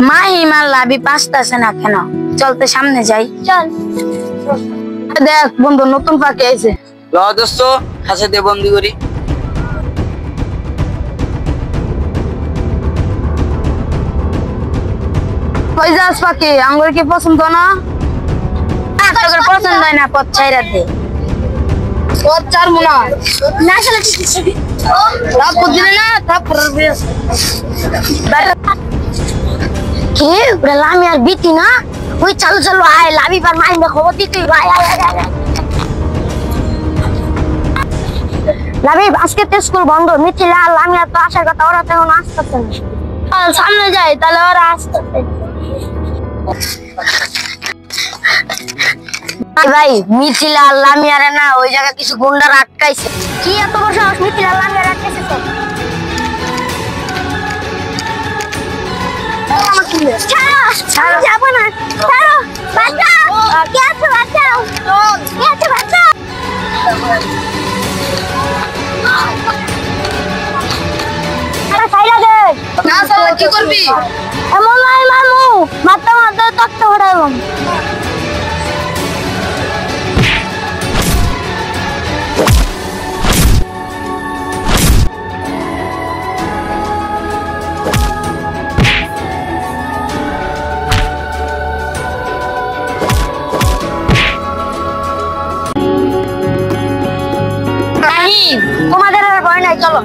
মাহিমার লাভি পাসতাছে না কেন? চলতে সামনে যাই। চল। দেখ বন্ধু নতুন পাখি আইছে। ল দোস্ত হাসে দে বন্দি করি। কই যাস পাখি? আঙ্গুর কি পছন্দ না? তোর পছন্দ হয় না, পথ ছাইরা দে। পথ ছাড়বো না। না চলে লাভ দিলে না তারপর কি ওরা লামি আর বিতি না? ওই চালু চালু আয় লাভি পার মাইন্ড খবর দিতে আয় আয় আয়। লাভি আজকে তো স্কুল বন্ধ, মিথিলা আর লামি আর তো আসার কথা, ওরা তো এখন আসতেছে না। চল সামনে যাই, তাহলে ওরা আসতেছে। ভাই মিথিলা আর লামিয়ারে না ওই জায়গায় কিছু গুন্ডারা আটকাইছে। কি এত বড় সাহস মিথিলা আর লামিয়ারে আটকাইছে? তো ছাড়ো যাবো না, ছাড়ো বাঁচাও, কে আছে বাঁচাও, কে আছে বাঁচাও। ছাইরা দে না, ছাড়লে কি করবি? এমন নয় মামু, মাথা মাথা তক্ত উড়াবো। তোমাদের আর ভয় নাই, চলো।